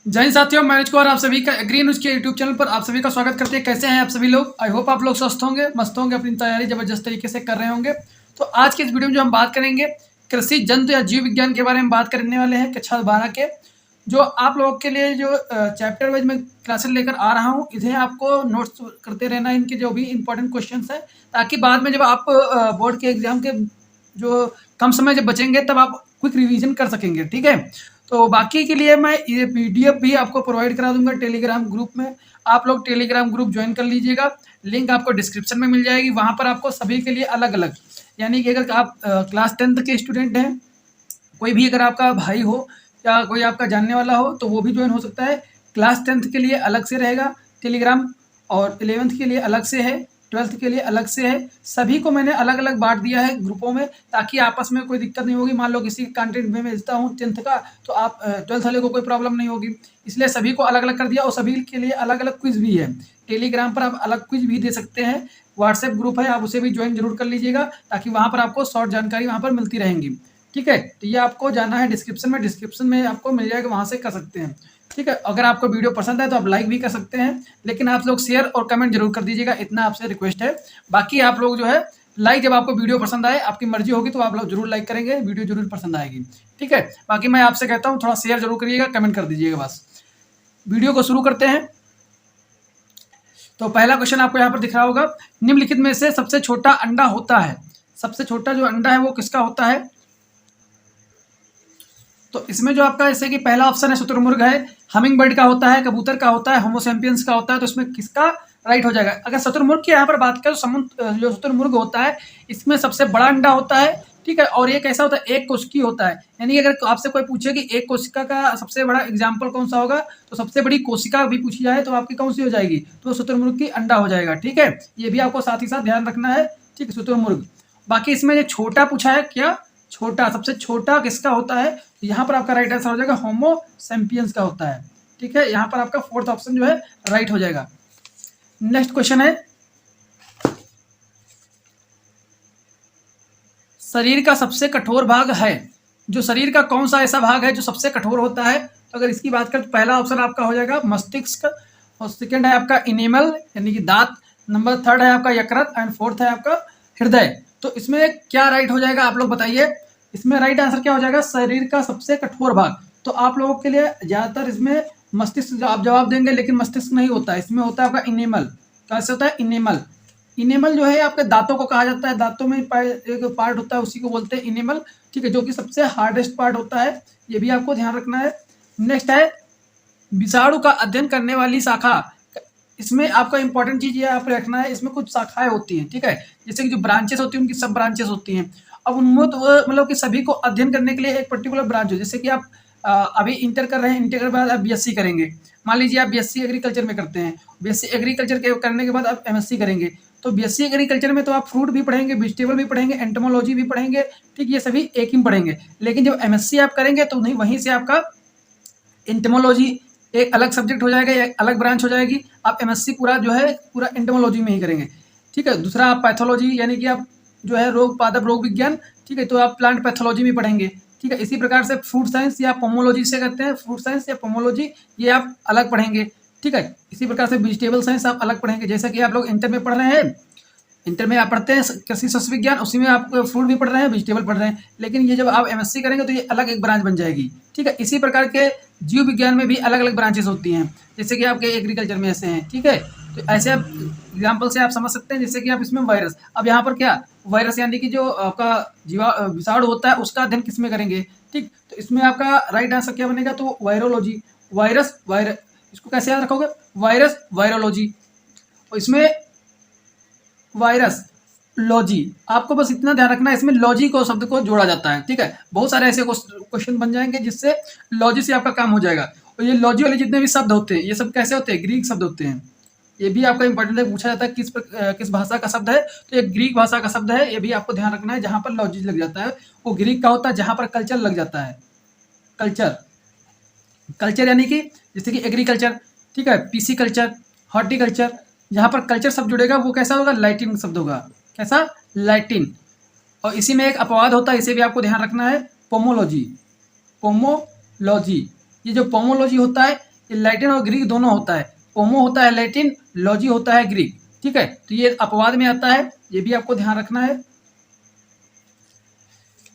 जय हिंद साथियों, मैं कुमार आप सभी का एग्री न्यूज के यूट्यूब चैनल पर आप सभी का स्वागत करते हैं। कैसे हैं आप सभी लोग? आई होप आप लोग स्वस्थ होंगे, मस्त होंगे, अपनी तैयारी जबरदस्त तरीके से कर रहे होंगे। तो आज के इस वीडियो में जो हम बात करेंगे कृषि जंतु या जीव विज्ञान के बारे में बात करने वाले हैं कक्षा 12 के। जो आप लोगों के लिए जो चैप्टर वाइज मैं क्लासेस लेकर आ रहा हूँ, इन्हें आपको नोट्स करते रहना, इनके जो भी इंपॉर्टेंट क्वेश्चन है, ताकि बाद में जब आप बोर्ड के एग्जाम के जो कम समय जब बचेंगे तब आप क्विक रिवीजन कर सकेंगे। ठीक है, तो बाकी के लिए मैं ये पीडीएफ भी आपको प्रोवाइड करा दूंगा टेलीग्राम ग्रुप में। आप लोग टेलीग्राम ग्रुप ज्वाइन कर लीजिएगा, लिंक आपको डिस्क्रिप्शन में मिल जाएगी। वहाँ पर आपको सभी के लिए अलग अलग, यानी कि अगर आप क्लास 10th के स्टूडेंट हैं, कोई भी अगर आपका भाई हो या कोई आपका जानने वाला हो तो वो भी ज्वाइन हो सकता है। क्लास 10th के लिए अलग से रहेगा टेलीग्राम, और 11th के लिए अलग से है, 12th के लिए अलग से है। सभी को मैंने अलग अलग बांट दिया है ग्रुपों में, ताकि आपस में कोई दिक्कत नहीं होगी। मान लो किसी कंटेंट में भेजता हूँ 10th का, तो आप 12th वाले को कोई प्रॉब्लम नहीं होगी। इसलिए सभी को अलग अलग कर दिया, और सभी के लिए अलग अलग क्विज भी है। टेलीग्राम पर आप अलग क्विज भी दे सकते हैं। व्हाट्सएप ग्रुप है, आप उसे भी ज्वाइन जरूर कर लीजिएगा, ताकि वहाँ पर आपको शॉर्ट जानकारी वहाँ पर मिलती रहेंगी। ठीक है, तो ये आपको जाना है डिस्क्रिप्शन में आपको मिल जाएगा, वहाँ से कर सकते हैं। ठीक है, अगर आपको वीडियो पसंद आए तो आप लाइक भी कर सकते हैं, लेकिन आप लोग शेयर और कमेंट जरूर कर दीजिएगा, इतना आपसे रिक्वेस्ट है। बाकी आप लोग जो है लाइक, जब आपको वीडियो पसंद आए, आपकी मर्जी होगी तो आप लोग जरूर लाइक करेंगे, वीडियो जरूर पसंद आएगी। ठीक है, बाकी मैं आपसे कहता हूँ थोड़ा शेयर जरूर करिएगा, कमेंट कर दीजिएगा। बस वीडियो को शुरू करते हैं। तो पहला क्वेश्चन आपको यहाँ पर दिख रहा होगा, निम्नलिखित में से सबसे छोटा अंडा होता है। सबसे छोटा जो अंडा है वो किसका होता है? तो इसमें जो आपका जैसे कि पहला ऑप्शन है शुतुरमुर्ग है, हमिंग बर्ड का होता है, कबूतर का होता है, होमोसेम्पियंस का होता है। तो इसमें किसका राइट हो जाएगा? अगर शुतुरमुर्ग की यहाँ पर बात करें तो समुद्र जो शुतुरमुर्ग होता है, इसमें सबसे बड़ा अंडा होता है। ठीक है, और ये कैसा होता है? एक कोशिकी होता है। यानी अगर आपसे कोई पूछे कि एक कोशिका का सबसे बड़ा एग्जाम्पल कौन सा होगा, तो सबसे बड़ी कोशिका भी पूछी जाए तो आपकी कौन सी हो जाएगी? तो शुतुरमुर्ग की अंडा हो जाएगा। ठीक है, ये भी आपको साथ ही साथ ध्यान रखना है। ठीक है, शुतुरमुर्ग। बाकी इसमें जो छोटा पूछा है, क्या छोटा, सबसे छोटा किसका होता है? यहाँ पर आपका राइट आंसर हो जाएगा होमो सैम्पियंस का होता है। ठीक है, यहाँ पर आपका फोर्थ ऑप्शन जो है राइट हो जाएगा। नेक्स्ट क्वेश्चन है, शरीर का सबसे कठोर भाग है। जो शरीर का कौन सा ऐसा भाग है जो सबसे कठोर होता है? तो अगर इसकी बात करें तो पहला ऑप्शन आपका हो जाएगा मस्तिष्क, और सेकंड है आपका इनेमल यानी कि दांत, नंबर थर्ड है आपका यकृत, एंड फोर्थ है आपका हृदय। तो इसमें क्या राइट हो जाएगा, आप लोग बताइए। इसमें राइट आंसर क्या हो जाएगा? शरीर का सबसे कठोर भाग। तो आप लोगों के लिए ज्यादातर इसमें मस्तिष्क आप जवाब देंगे, लेकिन मस्तिष्क नहीं होता, इसमें होता है आपका इनेमल। कैसे होता है? इनेमल। इनेमल जो है आपके दांतों को कहा जाता है, दांतों में एक पार्ट होता है, उसी को बोलते हैं इनेमल। ठीक है, जो कि सबसे हार्डेस्ट पार्ट होता है, ये भी आपको ध्यान रखना है। नेक्स्ट है विषाणु का अध्ययन करने वाली शाखा। इसमें आपका इंपॉर्टेंट चीज ये आप रखना है, इसमें कुछ शाखाएं होती हैं। ठीक है, जैसे कि जो ब्रांचेस होती हैं उनकी सब ब्रांचेस होती हैं। अब उनमें तो मतलब कि सभी को अध्ययन करने के लिए एक पर्टिकुलर ब्रांच हो, जैसे कि आप अभी इंटर कर रहे हैं, इंटर के बाद आप बीएससी करेंगे। मान लीजिए आप बीएससी एग्रीकल्चर में करते हैं, बीएससी एग्रीकल्चर के करने के बाद आप एमएससी करेंगे। तो बीएससी एग्रीकल्चर में तो आप फ्रूट भी पढ़ेंगे, वेजिटेबल भी पढ़ेंगे, एंटोमोलॉजी भी पढ़ेंगे। ठीक, ये सभी एक ही पढ़ेंगे। लेकिन जब एमएससी आप करेंगे तो वहीं से आपका एंटोमोलॉजी एक अलग सब्जेक्ट हो जाएगा, एक अलग ब्रांच हो जाएगी। आप एमएससी पूरा जो है पूरा एंटोमोलॉजी में ही करेंगे। ठीक है, दूसरा आप पैथोलॉजी यानी कि आप जो है रोग पादप रोग विज्ञान, ठीक है, तो आप प्लांट पैथोलॉजी में पढ़ेंगे। ठीक है, इसी प्रकार से फ्रूट साइंस या पोमोलॉजी से करते हैं, फ्रूट साइंस या पोमोलॉजी, ये आप अलग पढ़ेंगे। ठीक है, इसी प्रकार से वेजिटेबल साइंस आप अलग पढ़ेंगे। जैसा कि आप लोग इंटर में पढ़ रहे हैं, इंटर में आप पढ़ते हैं कृषि शस्त्र विज्ञान, उसी में आप फ्रूट भी पढ़ रहे हैं, वेजिटेबल पढ़ रहे हैं। लेकिन ये जब आप एमएससी करेंगे तो ये अलग एक ब्रांच बन जाएगी। ठीक है, इसी प्रकार के जीव विज्ञान में भी अलग अलग ब्रांचेस होती हैं, जैसे कि आपके एग्रीकल्चर में ऐसे हैं। ठीक है, तो ऐसे आप एग्जाम्पल से आप समझ सकते हैं, जैसे कि आप इसमें वायरस, अब यहाँ पर क्या वायरस यानी कि जो आपका विषाणु होता है उसका अध्ययन किस में करेंगे। ठीक, तो इसमें आपका राइट आंसर क्या बनेगा? तो वायरोलॉजी। वायरस इसको कैसे याद रखोगे? Virus virology. इसमें वायरस लॉजी, आपको बस इतना ध्यान रखना है, इसमें लॉजी को शब्द को जोड़ा जाता है। ठीक है, बहुत सारे ऐसे क्वेश्चन बन जाएंगे जिससे लॉजी से आपका काम हो जाएगा। और ये लॉजी वाले जितने भी शब्द होते हैं, ये सब कैसे होते हैं? ग्रीक शब्द होते हैं। ये भी आपका इंपॉर्टेंट है, पूछा जाता है किस भाषा का शब्द है, तो ये ग्रीक भाषा का शब्द है। ये भी आपको ध्यान रखना है, जहां पर लॉजी लग जाता है वो ग्रीक का होता है, जहां पर कल्चर लग जाता है। कल्चर, कल्चर यानी कि जैसे कि एग्रीकल्चर, ठीक है, पीसी कल्चर, हॉर्टिकल्चर, जहाँ पर कल्चर शब्द जुड़ेगा वो कैसा होगा? लैटिन शब्द होगा। कैसा? लैटिन। और इसी में एक अपवाद होता है, इसे भी आपको ध्यान रखना है, पोमोलॉजी। पोमोलॉजी, ये जो पोमोलॉजी होता है ये लैटिन और ग्रीक दोनों होता है। होमो होता है लैटिन, लॉजी होता है ग्रीक, ठीक है। तो ये अपवाद में आता है, ये भी आपको ध्यान रखना है।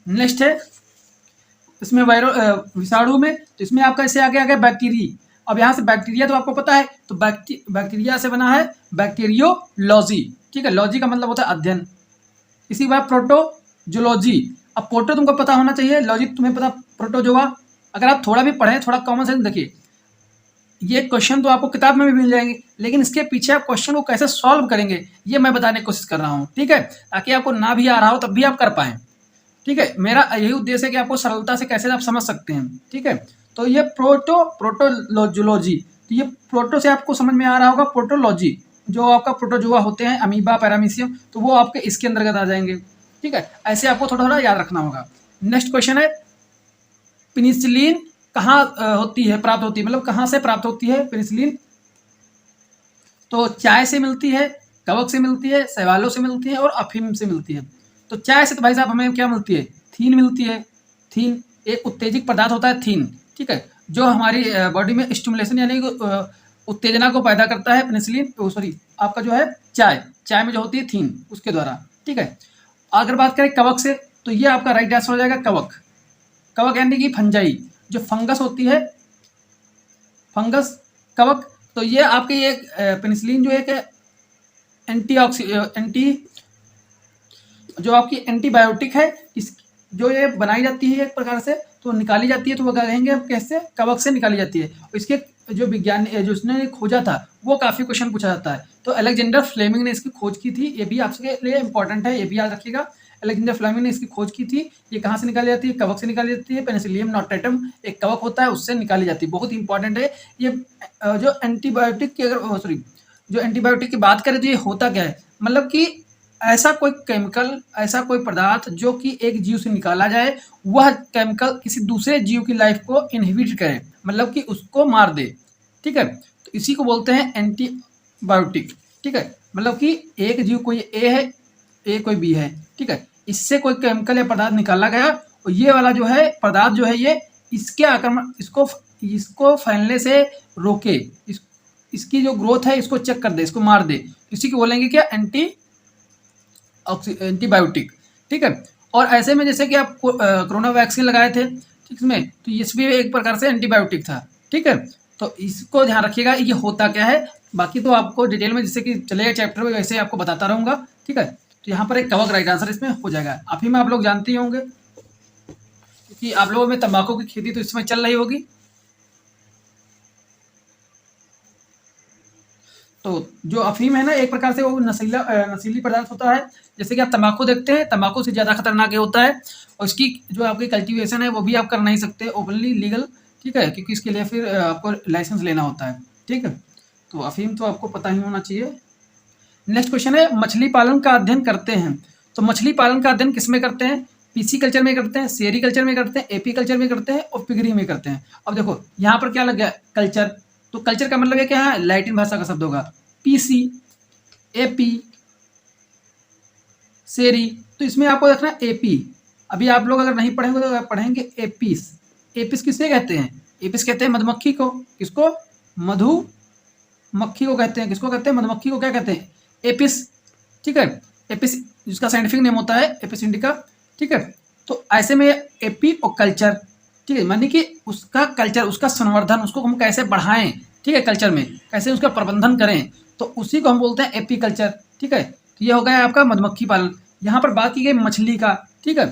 नेक्स्ट है इसमें विषाणु में, तो इसमें आपका इससे आगे आ गया बैक्टीरिया। अब यहाँ से बैक्टीरिया तो आपको पता है, तो बैक्टीरिया से बना है बैक्टीरियोलॉजी, ठीक है। लॉजी का मतलब होता है अध्ययन। इसी के बाद प्रोटोजोलॉजी। अब प्रोटो तुमको पता होना चाहिए, लॉजी तुम्हें पता प्रोटोजोआ। अगर आप थोड़ा भी पढ़ें, थोड़ा कॉमन सेंस देखिए, ये क्वेश्चन तो आपको किताब में भी मिल जाएंगे, लेकिन इसके पीछे आप क्वेश्चन को कैसे सॉल्व करेंगे ये मैं बताने की कोशिश कर रहा हूँ, ठीक है, ताकि आपको ना भी आ रहा हो तब भी आप कर पाएँ, ठीक है। मेरा यही उद्देश्य है कि आपको सरलता से कैसे आप समझ सकते हैं, ठीक है। तो ये प्रोटोलॉजी, तो ये प्रोटो से आपको समझ में आ रहा होगा, प्रोटोलॉजी जो आपका प्रोटोजोआ होते हैं, अमीबा, पैरामीशियम, तो वो आपके इसके अंतर्गत आ जाएंगे, ठीक है। ऐसे आपको थोड़ा थोड़ा याद रखना होगा। नेक्स्ट क्वेश्चन है पेनिसिलिन कहाँ होती है, प्राप्त होती है, मतलब कहाँ से प्राप्त होती है पेनिसिलिन? तो चाय से मिलती है, कवक से मिलती है, शैवालों से मिलती है और अफीम से मिलती है। तो चाय से तो भाई साहब हमें क्या मिलती है, थीन मिलती है। थीन एक उत्तेजक पदार्थ होता है, थीन, ठीक है, जो हमारी बॉडी में स्टिमुलेशन यानी उत्तेजना को पैदा करता है। पेनिसिलिन सॉरी आपका जो है चाय में जो होती है थीन, उसके द्वारा, ठीक है। अगर बात करें कवक से, तो ये आपका राइट आंसर हो जाएगा कवक यानी कि फंजाई, जो फंगस होती है, फंगस कवक। तो ये आपके एक पेनिसिलिन जो एक जो आपकी एंटीबायोटिक है, इस जो ये बनाई जाती है एक प्रकार से, तो निकाली जाती है, तो वो कहेंगे हम कैसे, कवक से निकाली जाती है। और इसके जो विज्ञानी जो उसने खोजा था, वो काफ़ी क्वेश्चन पूछा जाता है। तो अलेक्जेंडर फ्लेमिंग ने इसकी खोज की थी, ये भी आपके लिए इंपॉर्टेंट है, ये भी याद रखिएगा। अलेक्जेंडर फ्लेमिंग ने इसकी खोज की थी। ये कहाँ से निकाली जाती है, कवक से निकाली जाती है। पेनिसिलियम नोटाटम एक कवक होता है, उससे निकाली जाती है, बहुत इंपॉर्टेंट है ये। जो एंटीबायोटिक की अगर सॉरी जो एंटीबायोटिक की बात करें, तो ये होता क्या है, मतलब कि ऐसा कोई केमिकल, ऐसा कोई पदार्थ जो कि एक जीव से निकाला जाए, वह केमिकल किसी दूसरे जीव की लाइफ को इनहिबिट करे, मतलब कि उसको मार दे, ठीक है। तो इसी को बोलते हैं एंटीबायोटिक, ठीक है। मतलब कि एक जीव कोई ए है, ए कोई बी है, ठीक है, इससे कोई केमिकल या पदार्थ निकाला गया, और ये वाला जो है पदार्थ जो है ये इसके आक्रमण इसको फैलने से रोके, इसकी जो ग्रोथ है इसको चेक कर दे, इसको मार दे, इसी को बोलेंगे क्या, एंटीबायोटिक, ठीक है। और ऐसे में जैसे कि आप कोरोना वैक्सीन लगाए थे, ठीक, इसमें तो इस भी एक प्रकार से एंटीबायोटिक था, ठीक है। तो इसको ध्यान रखिएगा, ये होता क्या है। बाकी तो आपको डिटेल में जैसे कि चलेगा चैप्टर में, वैसे आपको बताता रहूँगा, ठीक है। तो यहाँ पर एक कवक राइट आंसर इसमें हो जाएगा। अभी में आप लोग जानते ही होंगे, क्योंकि आप लोगों में तंबाकू की खेती तो इसमें चल रही होगी। तो जो अफीम है ना, एक प्रकार से वो नशीली पदार्थ होता है। जैसे कि आप तंबाकू देखते हैं, तंबाकू से ज़्यादा खतरनाक ये होता है, और इसकी जो आपकी कल्टीवेशन है वो भी आप कर नहीं सकते ओपनली लीगल, ठीक है, क्योंकि इसके लिए फिर आपको लाइसेंस लेना होता है, ठीक है। तो अफीम तो आपको पता ही होना चाहिए। नेक्स्ट क्वेश्चन है मछली पालन का अध्ययन करते हैं। तो मछली पालन का अध्ययन किस में करते हैं, पीसी कल्चर में करते हैं, सेरी कल्चर में करते हैं, एपी कल्चर में करते हैं और पिगरी में करते हैं। अब देखो यहाँ पर क्या लग गया, कल्चर। तो कल्चर का मतलब है क्या है, लैटिन भाषा का शब्द होगा, पीसी, एपी, सेरी। तो इसमें आपको देखना एपी। अभी आप लोग अगर नहीं पढ़ेंगे तो पढ़ेंगे एपिस। एपिस किसे कहते हैं, एपिस कहते हैं मधुमक्खी को, किसको, मधुमक्खी को कहते हैं, किसको कहते हैं, मधुमक्खी को क्या कहते हैं, एपिस, ठीक है। एपिस जिसका साइंटिफिक नेम होता है एपिस इंडिका, ठीक है। तो ऐसे में एपी और कल्चर, ठीक है, मानी कि उसका कल्चर, उसका संवर्धन, उसको हम कैसे बढ़ाएं, ठीक है, कल्चर में कैसे उसका प्रबंधन करें, तो उसी को हम बोलते हैं एपी कल्चर, ठीक है। तो ये हो गया आपका मधुमक्खी पालन। यहाँ पर बात की गई मछली का, ठीक है,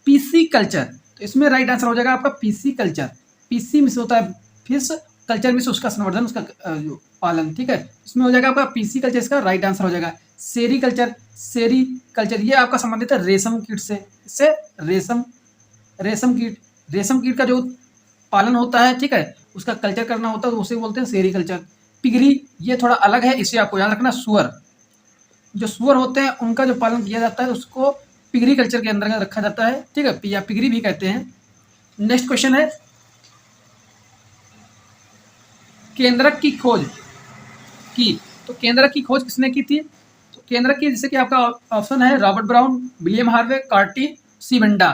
पीसी कल्चर। तो इसमें राइट आंसर हो जाएगा आपका पीसी कल्चर। पीसी में से होता है फिश, कल्चर में से उसका संवर्धन, उसका जो पालन, ठीक है, इसमें हो जाएगा आपका पीसी कल्चर, इसका राइट आंसर हो जाएगा। सेरी कल्चर ये आपका संबंधित है रेशम कीट से, इससे रेशम कीट का जो पालन होता है, ठीक है, उसका कल्चर करना होता है, तो उसे बोलते हैं सेरी कल्चर। पिगरी ये थोड़ा अलग है, इसे आपको याद रखना। जो सुअर होते हैं उनका जो पालन किया जाता है उसको पिगरी कल्चर के अंदर रखा जाता है, ठीक है, या पिगरी भी कहते हैं। नेक्स्ट क्वेश्चन है केंद्रक की खोज की। तो केंद्रक की खोज किसने की थी, तो केंद्रक की जैसे कि आपका ऑप्शन है रॉबर्ट ब्राउन, विलियम हार्वे, कार्टी सीबेंडा।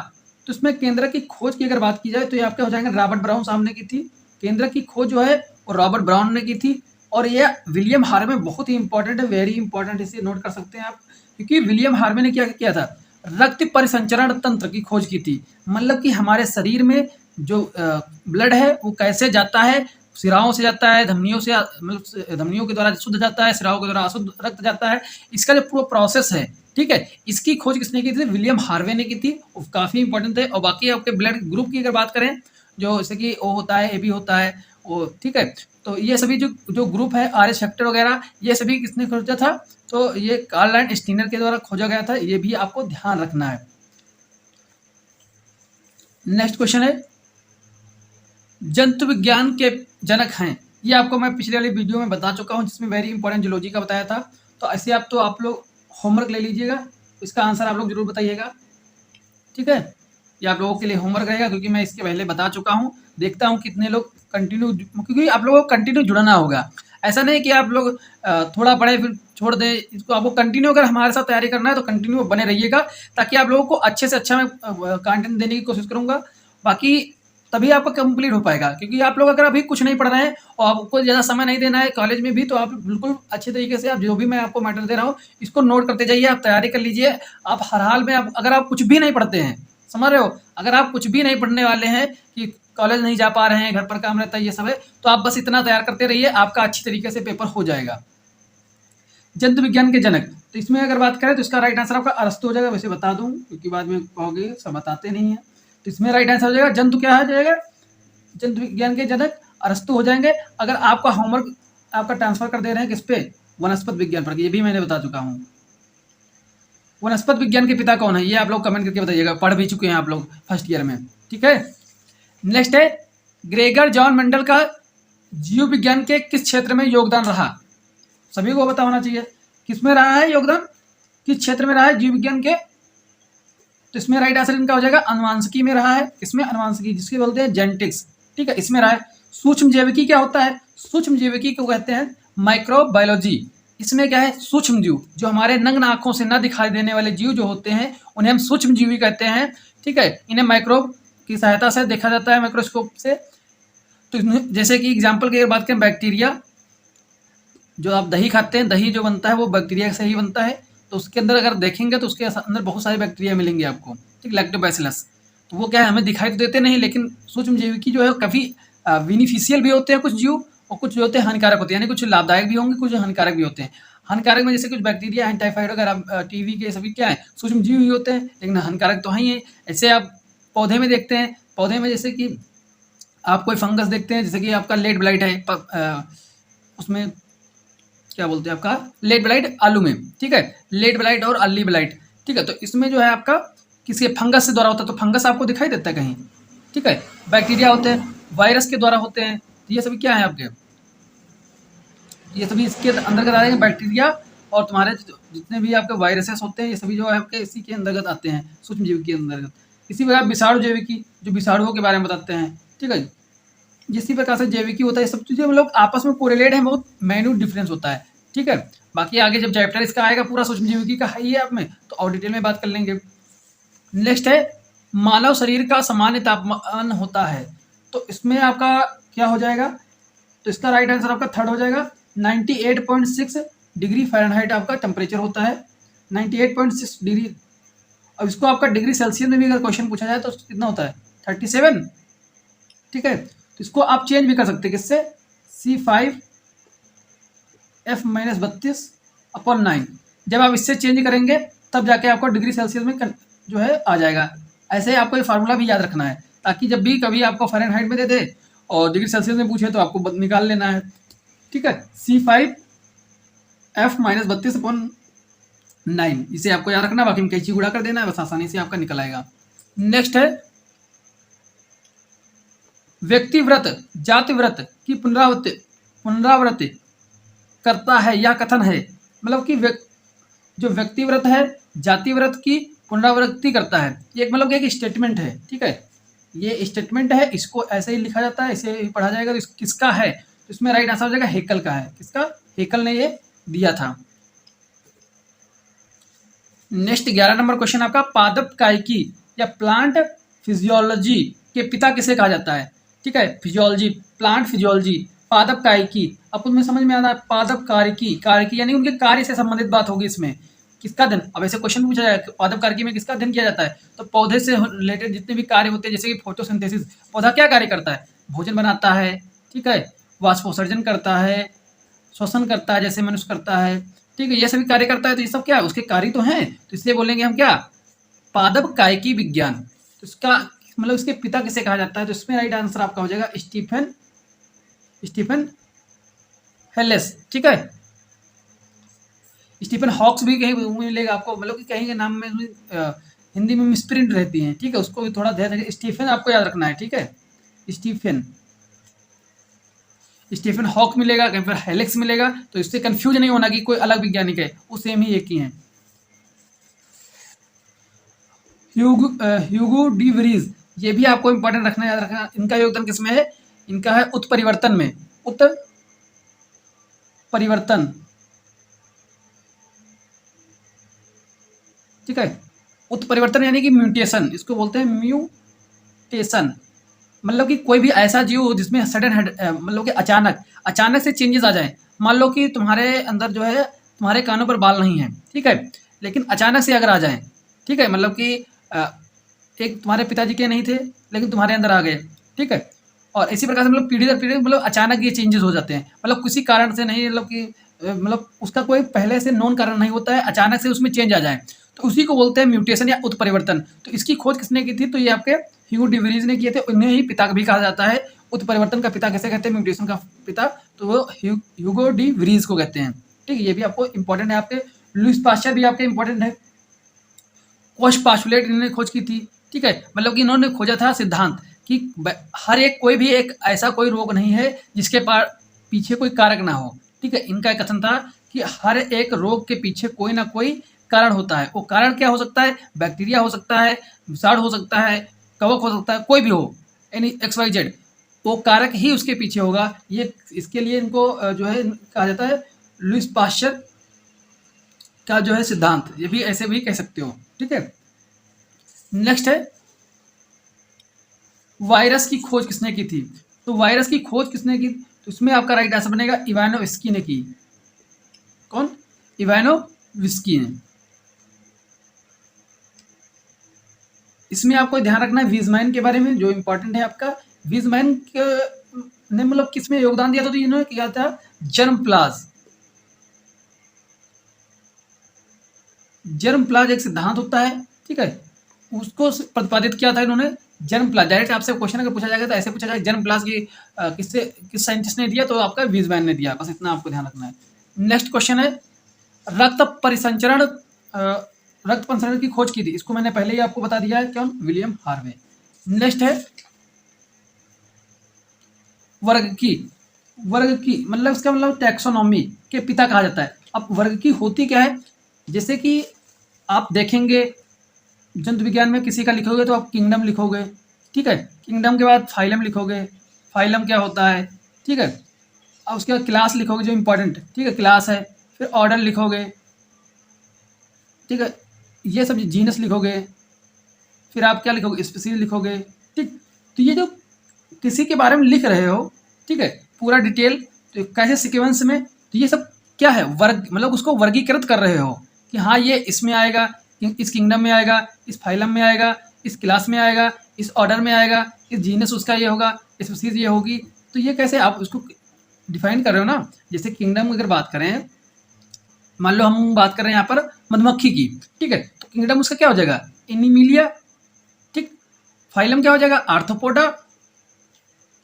तो इसमें केंद्रक की खोज की अगर बात की जाए तो ये आपके हो जाएंगे रॉबर्ट ब्राउन साहब ने की थी। केंद्रक की खोज जो है और रॉबर्ट ब्राउन ने की थी। और ये विलियम हार्वे बहुत ही इंपॉर्टेंट है, वेरी इंपॉर्टेंट, इसे नोट कर सकते हैं आप, क्योंकि विलियम हार्वे ने क्या किया था, रक्त परिसंचरण तंत्र की खोज की थी। मतलब कि हमारे शरीर में जो ब्लड है वो कैसे जाता है, सिराओं से जाता है, धमनियों से, मतलब धमनियों के द्वारा शुद्ध जाता है, सिराओं के द्वारा अशुद्ध रक्त जाता है, इसका जो पूरा प्रोसेस है, ठीक है, इसकी खोज किसने की थी, विलियम हार्वे ने की थी। वो काफ़ी इंपॉर्टेंट थे। और बाकी आपके ब्लड ग्रुप की अगर बात करें, जो जैसे कि ओ होता है, ए बी होता है, वो ठीक है, तो ये सभी जो जो ग्रुप है, आर एच फैक्टर वगैरह, ये सभी किसने खोजा था, तो ये कार्ल एंड स्टीनर के द्वारा खोजा गया था। ये भी आपको ध्यान रखना है। नेक्स्ट क्वेश्चन है, जंतु विज्ञान के जनक हैं, ये आपको मैं पिछले वाली वीडियो में बता चुका हूँ, जिसमें वेरी इंपॉर्टेंट जूलॉजी का बताया था। तो ऐसे आप लोग होमवर्क ले लीजिएगा, इसका आंसर आप लोग जरूर बताइएगा, ठीक है। ये आप लोगों के लिए होमवर्क रहेगा, क्योंकि मैं इसके पहले बता चुका हूँ। देखता हूँ कितने लोग कंटिन्यू, क्योंकि आप लोगों को कंटिन्यू जुड़ना होगा। ऐसा नहीं कि आप लोग थोड़ा पढ़े फिर छोड़ दें इसको। आपको कंटिन्यू अगर हमारे साथ तैयारी करना है तो कंटिन्यू बने रहिएगा, ताकि आप लोगों को अच्छे से अच्छा मैं कंटेंट देने की कोशिश करूँगा। बाकी तभी आपका कंप्लीट हो पाएगा, क्योंकि आप लोग अगर अभी कुछ नहीं पढ़ रहे हैं और आपको ज़्यादा समय नहीं देना है कॉलेज में भी, तो आप बिल्कुल अच्छे तरीके से आप जो भी मैं आपको मैटर दे रहा हूँ इसको नोट करते जाइए, आप तैयारी कर लीजिए। आप हर हाल में अगर आप कुछ भी नहीं पढ़ते हैं, समझ रहे हो, अगर आप कुछ भी नहीं पढ़ने वाले हैं कि कॉलेज नहीं जा पा रहे हैं, घर पर काम रहता है, ये सब है, तो आप बस इतना तैयार करते रहिए, आपका अच्छी तरीके से पेपर हो जाएगा। जंतु विज्ञान के जनक, तो इसमें अगर बात करें तो इसका राइट आंसर आपका अरस्तु हो जाएगा। वैसे बता दूं, क्योंकि बाद में कहोगे सब बताते नहीं है, तो इसमें राइट आंसर हो जाएगा जंतु क्या है जाएगा, जंतु विज्ञान के जनक अरस्तु हो जाएंगे। अगर आपका होमवर्क आपका ट्रांसफर कर दे रहे हैं किस पे, वनस्पति विज्ञान पर, ये भी मैंने बता चुका हूँ। वनस्पति विज्ञान के पिता कौन है, ये आप लोग कमेंट करके बताइएगा, पढ़ भी चुके हैं आप लोग फर्स्ट ईयर में, ठीक है। नेक्स्ट है, ग्रेगर जॉन मेंडल का जीव विज्ञान के किस क्षेत्र में योगदान रहा, सभी को पता होना चाहिए, किस में रहा है योगदान, किस क्षेत्र में रहा है जीव विज्ञान के, तो इसमें राइट आंसर इनका हो जाएगा अनुवांशिकी में रहा है। इसमें अनुवांशिकी जिसकी बोलते हैं जेनेटिक्स, ठीक है, इसमें रहा है। सूक्ष्म जैविकी क्या होता है, सूक्ष्म जैविकी को कहते हैं माइक्रोबायोलॉजी। इसमें क्या है, सूक्ष्म जीव, जो हमारे नग्न आंखों से न दिखाई देने वाले जीव जो होते हैं उन्हें हम सूक्ष्म जीवी कहते हैं, ठीक है। इन्हें माइक्रोब की सहायता से देखा जाता है, माइक्रोस्कोप से। तो जैसे कि एग्जाम्पल की अगर बात करें, बैक्टीरिया, जो आप दही खाते हैं, दही जो बनता है वो बैक्टीरिया से ही बनता है, तो उसके अंदर अगर देखेंगे तो उसके अंदर बहुत सारे बैक्टीरिया मिलेंगे आपको, ठीक, लैक्टोबैसिलस। तो वो क्या है, हमें दिखाई तो देते नहीं, लेकिन सूक्ष्म जैविकी जो है काफ़ी बेनिफिशियल भी होते हैं कुछ जीव, और कुछ जो होते हैं हानिकारक होते हैं, यानी कुछ लाभदायक भी होंगे, कुछ हानिकारक भी होते हैं। हानिकारक में जैसे कुछ बैक्टीरिया हैं, टाइफाइड वगैरह, टीवी के सभी क्या है, सूक्ष्म जीव ही होते हैं, लेकिन हानिकारक तो हैं ही। ऐसे आप पौधे में देखते हैं, पौधे में जैसे कि आप कोई फंगस देखते हैं, जैसे कि आपका लेड ब्लाइट है, उसमें क्या बोलते हैं आपका लेड ब्लाइट आलू में, ठीक है, लेड ब्लाइट और अल्ली ब्लाइट, ठीक है। तो इसमें जो है आपका किसी फंगस से द्वारा होता है, तो फंगस आपको दिखाई देता है कहीं, ठीक है। बैक्टीरिया होते हैं, वायरस के द्वारा होते हैं, तो ये सभी क्या है आपके, ये सभी इसके अंतर्गत आ रहे हैं, बैक्टीरिया और तुम्हारे जितने भी आपके वायरसेस होते हैं, ये सभी जो है आपके इसी के अंतर्गत आते हैं, सूक्ष्म जीव के अंतर्गत। इसी प्रकार विषाणु जैविकी, जो विषाणुओं के बारे में बताते हैं, ठीक है। जिस प्रकार से जैविकी होता है, सब चीज़ें हम लोग आपस में कोरिलेट हैं, बहुत माइन्यूट डिफरेंस होता है, ठीक है। बाकी आगे जब चैप्टर इसका आएगा पूरा सूक्ष्म जैविकी का है ही आप में, तो और डिटेल में बात कर लेंगे। नेक्स्ट है, मानव शरीर का सामान्य तापमान होता है, तो इसमें आपका क्या हो जाएगा, तो इसका राइट आंसर आपका थर्ड हो जाएगा। 98.6 डिग्री फ़ारेनहाइट आपका टेम्परेचर होता है, 98.6 डिग्री। अब इसको आपका डिग्री सेल्सियस में भी अगर क्वेश्चन पूछा जाए तो कितना होता है, 37, ठीक है। तो इसको आप चेंज भी कर सकते हैं किससे, C5 F-32/9। जब आप इससे चेंज करेंगे तब जाके आपको डिग्री सेल्सियस में जो है आ जाएगा। ऐसे आपको ये फार्मूला भी याद रखना है, ताकि जब भी कभी आपको फ़ारेनहाइट में दे दे और डिग्री सेल्सियस में पूछे तो आपको निकाल लेना है, ठीक है। C5 F-32/9, इसे आपको याद रखना, बाकी में कैंची गुणा कर देना है, बस आसानी से आपका निकल आएगा। नेक्स्ट है, व्यक्तिव्रत जातिव्रत की पुनरावृत्ति करता है या कथन है, मतलब कि जो व्यक्तिव्रत है जातिव्रत की पुनरावृत्ति करता है, ये मतलब एक स्टेटमेंट है, ठीक है। ये स्टेटमेंट है, इसको ऐसे ही लिखा जाता है, इसे ही पढ़ा जाएगा। तो किसका है, तो इसमें राइट आंसर हो जाएगा हेकल का है। किसका, हेकल ने ये दिया था। नेक्स्ट 11 नंबर क्वेश्चन आपका, पादप कायिकी या प्लांट फिजियोलॉजी के पिता किसे कहा जाता है, ठीक है। फिजियोलॉजी, प्लांट फिजियोलॉजी, पादप कायिकी, अब उसमें समझ में आना है पादप कारिकी, कारिकी यानी उनके कार्य से संबंधित बात होगी इसमें। किसका अध्ययन, अब ऐसे क्वेश्चन पूछा जाए पादप कारिकी में किसका अध्ययन किया जाता है, तो पौधे से रिलेटेड जितने भी कार्य होते हैं, जैसे कि फोटोसिंथेसिस, पौधा क्या कार्य करता है, भोजन बनाता है, ठीक है, वाष्पोत्सर्जन करता है, श्वसन करता है जैसे मनुष्य करता है, ठीक है, ये सभी कार्य करता है, तो ये सब क्या है उसके कार्य तो हैं, तो इसलिए बोलेंगे हम क्या, पादप कायिकी विज्ञान। तो इसका मतलब इसके पिता किसे कहा जाता है, तो इसमें राइट आंसर आपका हो जाएगा स्टीफन हेलेस, ठीक है। स्टीफन हॉक्स भी कहीं मिलेगा आपको, मतलब कि कहीं के नाम में हिंदी में मिसप्रिंट रहती हैं, ठीक है, उसको भी थोड़ा ध्यान रखिए। स्टीफन आपको याद रखना है, ठीक है, स्टीफन हॉक मिलेगा, कहीं पर हेलेक्स मिलेगा, तो इससे कंफ्यूज नहीं होना कि कोई अलग वैज्ञानिक है, वो सेम ही एक ही हैं। ह्यूगो डी वरीज, ये भी आपको इंपॉर्टेंट रखना, याद रखना, इनका योगदान किसमें है, इनका है उत्परिवर्तन में, उत्परिवर्तन, ठीक है, उत्परिवर्तन यानी कि म्यूटेशन, इसको बोलते हैं म्यूटेशन, मतलब कि कोई भी ऐसा जीव हो जिसमें सडन मतलब कि अचानक से चेंजेस आ जाए। मान लो कि तुम्हारे अंदर जो है तुम्हारे कानों पर बाल नहीं है, ठीक है, लेकिन अचानक से अगर आ जाए, ठीक है, मतलब कि एक तुम्हारे पिताजी के नहीं थे लेकिन तुम्हारे अंदर आ गए, ठीक है, और इसी प्रकार से मतलब पीढ़ी दर पीढ़ी मतलब अचानक ये चेंजेस हो जाते हैं, मतलब किसी कारण से नहीं, मतलब कि मतलब उसका कोई पहले से नॉन कारण नहीं होता है, अचानक से उसमें चेंज आ जाए, तो उसी को बोलते हैं म्यूटेशन या उत्परिवर्तन। तो इसकी खोज किसने की थी, तो ये आपके ह्यूगो डी वरीज ने किए थे, उन्हें ही पिता भी कहा जाता है। उत्परिवर्तन का पिता कैसे कहते हैं, म्यूटेशन का पिता, तो वो ह्यूगो डी वरीज को कहते हैं, ठीक है, ये भी आपको इंपॉर्टेंट है। आपके लुईस पास्चर भी आपके इंपॉर्टेंट है, कोश पास्टुलेट इन्होंने खोज की थी, ठीक है, मतलब कि इन्होंने खोजा था सिद्धांत कि हर एक कोई भी एक ऐसा कोई रोग नहीं है जिसके पीछे कोई कारक ना हो, ठीक है, इनका एक कथन था कि हर एक रोग के पीछे कोई ना कोई कारण होता है, वो कारण क्या हो सकता है, बैक्टीरिया हो सकता है, विषाणु हो सकता है, कवक हो सकता है, कोई भी हो, यानी XYZ, वो कारक ही उसके पीछे होगा। ये इसके लिए इनको जो है कहा जाता है लुईस पास्चर का जो है सिद्धांत, ये भी ऐसे भी कह सकते हो, ठीक है। नेक्स्ट है वायरस की खोज किसने की थी, तो वायरस की खोज किसने की, तो इसमें आपका राइट आंसर बनेगा इवानोविस्की ने की। कौन, इवानोविस्की ने। इसमें आपको ध्यान रखना है वीजमैन के बारे में, जो इंपॉर्टेंट है आपका, वीजमैन ने मतलब किसमें योगदान दिया था, तो इन्होंने किया था जर्म प्लाज एक सिद्धांत होता है, ठीक है, उसको प्रतिपादित किया था इन्होंने। जर्म प्लाज, डायरेक्ट आपसे क्वेश्चन अगर पूछा जाएगा तो ऐसे पूछा जाएगा जर्म प्लाज की किस साइंटिस्ट ने दिया, तो आपका वीजमैन ने दिया, बस इतना आपको ध्यान रखना है। नेक्स्ट क्वेश्चन है रक्त परिसंचरण की खोज की थी, इसको मैंने पहले ही आपको बता दिया है, कौन, विलियम हार्वे। नेक्स्ट है वर्ग की मतलब इसका मतलब टैक्सोनॉमी के पिता कहा जाता है। अब वर्ग की होती क्या है, जैसे कि आप देखेंगे जंतु विज्ञान में किसी का लिखोगे तो आप किंगडम लिखोगे, ठीक है, किंगडम के बाद फाइलम लिखोगे, फाइलम क्या होता है, ठीक है, अब उसके बाद क्लास लिखोगे जो इंपॉर्टेंट, ठीक है, क्लास है, फिर ऑर्डर लिखोगे, ठीक है, ये सब जीनस लिखोगे, फिर आप क्या लिखोगे, स्पीशीज लिखोगे, ठीक। तो ये जो किसी के बारे में लिख रहे हो, ठीक है, पूरा डिटेल, तो कैसे सीक्वेंस में, तो ये सब क्या है, वर्ग, मतलब उसको वर्गीकृत कर रहे हो कि हाँ ये इसमें आएगा, इस किंगडम में आएगा, इस फाइलम में आएगा, इस क्लास में आएगा, इस ऑर्डर में आएगा, इस जीनस उसका ये होगा, स्पीशीज ये होगी, तो ये कैसे आप उसको डिफाइन कर रहे हो ना। जैसे किंगडम अगर बात करें, मान लो हम बात कर रहे हैं यहाँ पर मधुमक्खी की, ठीक है, तो किंगडम उसका क्या हो जाएगा, एनिमिलिया, ठीक, फाइलम क्या हो जाएगा, आर्थ्रोपोडा,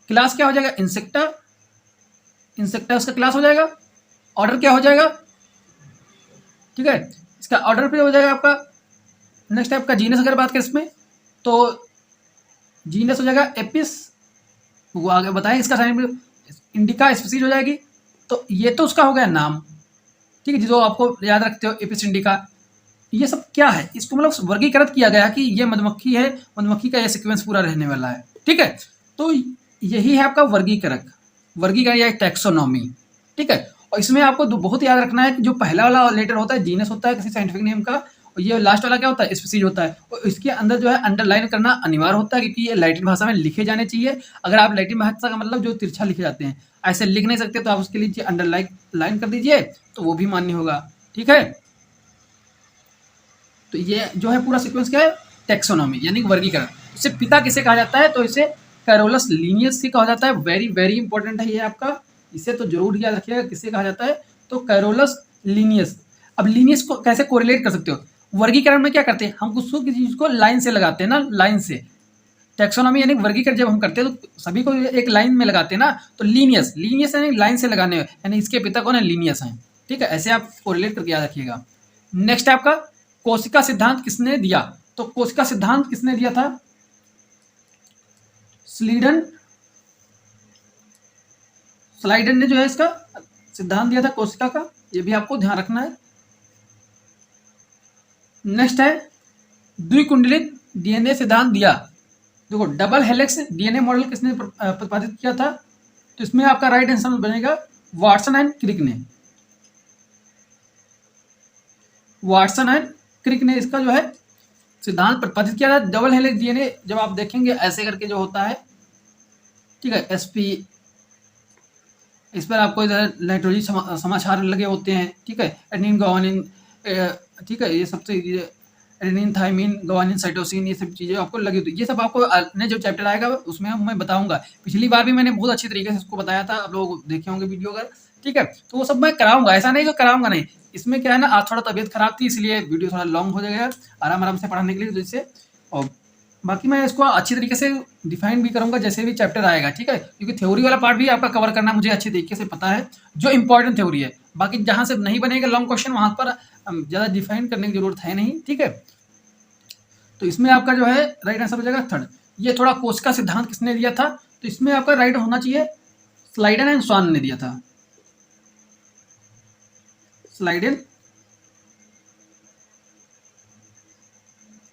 क्लास क्या हो जाएगा, इंसेक्टा उसका क्लास हो जाएगा, ऑर्डर क्या हो जाएगा, ठीक है, इसका ऑर्डर पे हो जाएगा आपका। नेक्स्ट है आपका जीनस, अगर बात करें इसमें तो जीनस हो जाएगा एपिस, वो आगे बताएं, इसका साइन इंडिका स्पीसीज हो जाएगी, तो ये तो उसका हो गया नाम, ठीक है, जो आपको याद रखते हो एपिस इंडिका। ये सब क्या है, इसको मतलब वर्गीकृत किया गया कि ये मधुमक्खी है, मधुमक्खी का ये सीक्वेंस पूरा रहने वाला है, ठीक है, तो यही है आपका वर्गीकरण या टैक्सोनॉमी, ठीक है। और इसमें आपको बहुत याद रखना है कि जो पहला वाला लेटर होता है जीनस होता है किसी साइंटिफिक नेम का, और और ये लास्ट वाला क्या होता है, स्पीसीज होता है। और इसके अंदर जो है अंडरलाइन करना अनिवार्य होता है, क्योंकि ये लैटिन भाषा में लिखे जाने चाहिए। अगर आप लैटिन भाषा का मतलब जो तिरछा लिखे जाते हैं ऐसे लिख नहीं सकते, तो आप उसके लिए अंडरलाइन लाइन कर दीजिए, तो वो भी मान्य होगा। ठीक है, तो ये जो है पूरा सीक्वेंस क्या है, टेक्सोनॉमी यानी वर्गीकरण। इसे पिता किसे कहा जाता है, तो इसे कैरोलस लीनियस से कहा जाता है। वेरी वेरी इंपॉर्टेंट है ये आपका, इसे तो जरूर याद रखिएगा किससे कहा जाता है, तो कैरोलस लीनियस। अब लीनियस को कैसे कोरिलेट कर सकते हो, वर्गीकरण में क्या करते हैं हम, कुछ किसी चीज को लाइन से लगाते हैं ना, लाइन से। टेक्सोनॉमी यानी वर्गीकरण जब हम करते हैं तो सभी को एक लाइन में लगाते हैं ना, तो लीनियस, लीनियस यानी लाइन से लगाने, यानी इसके पिता कौन है, लीनियस हैं। ठीक है, ऐसे आप कोरिलेट करके याद रखिएगा। नेक्स्ट है आपका कोशिका सिद्धांत किसने दिया, तो कोशिका सिद्धांत किसने दिया था, स्लाइडन ने जो है इसका सिद्धांत दिया था कोशिका का, ये भी आपको ध्यान रखना है। नेक्स्ट है द्विकुंडलित डीएनए सिद्धांत दिया। देखो डबल हेलिक्स डीएनए मॉडल किसने प्रतिपादित किया था, तो इसमें आपका राइट आंसर बनेगा वाटसन एंड क्रिक ने। वाटसन एंड क्रिक ने इसका जो है सिद्धांत प्रतिपादित किया था। डबल हेलिक्स डीएनए जब आप देखेंगे ऐसे करके जो होता है, ठीक है, एसपी, इस पर आपको इधर नाइट्रोजन समाचार लगे होते हैं। ठीक है, एडेनिन ग्वानिन, ठीक है, ये सबसे एडेनिन थाइमिन ग्वानिन साइटोसिन, ये सब चीज़ें आपको लगी होती है। ये सब आपको ने जो चैप्टर आएगा उसमें मैं बताऊंगा। पिछली बार भी मैंने बहुत अच्छी तरीके से इसको बताया था, आप लोग देखे होंगे वीडियो अगर। ठीक है, तो वो सब मैं कराऊंगा, ऐसा नहीं कि कराऊंगा नहीं। इसमें क्या है ना, आज थोड़ा तबीयत खराब थी इसलिए वीडियो थोड़ा लॉन्ग हो जाएगा आराम आराम से पढ़ाने के लिए, तो इससे। और बाकी मैं इसको अच्छी तरीके से डिफाइन भी करूंगा जैसे भी चैप्टर आएगा। ठीक है, क्योंकि थ्योरी वाला पार्ट भी आपका कवर करना मुझे अच्छी तरीके से पता है, जो इंपॉर्टेंट थ्योरी है। बाकी जहां से नहीं बनेगा लॉन्ग क्वेश्चन वहां पर ज़्यादा डिफाइन करने की जरूरत है नहीं। ठीक है, तो इसमें आपका जो है राइट आंसर हो जाएगा थर्ड। ये थोड़ा कोशिका सिद्धांत किसने दिया था, तो इसमें आपका राइट होना चाहिए स्लाइडन एंड स्वान ने दिया था। स्लाइडन,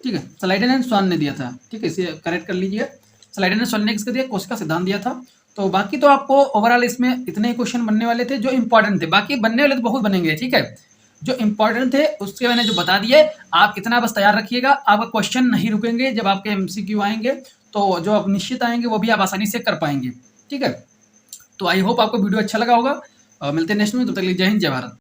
ठीक है, स्लाइडन एंड स्वान ने दिया था। ठीक है, इसे करेक्ट कर लीजिए। स्लाइडन एंड स्वान ने किसका दिया, कोशिका सिद्धांत दिया था। तो बाकी तो आपको ओवरऑल इसमें इतने ही क्वेश्चन बनने वाले थे जो इंपॉर्टेंट थे, बाकी बनने वाले तो बहुत बनेंगे। ठीक है, जो इंपॉर्टेंट थे उसके मैंने जो बता दिए, आप इतना बस तैयार रखिएगा, आपका क्वेश्चन नहीं रुकेंगे। जब आपके एमसीक्यू आएंगे तो जो आप निश्चित आएंगे वो भी आप आसानी से कर पाएंगे। ठीक है, तो आई होप आपको वीडियो अच्छा लगा होगा, और मिलते हैं नेक्स्ट में, तब तक के लिए जय हिंद जय भारत।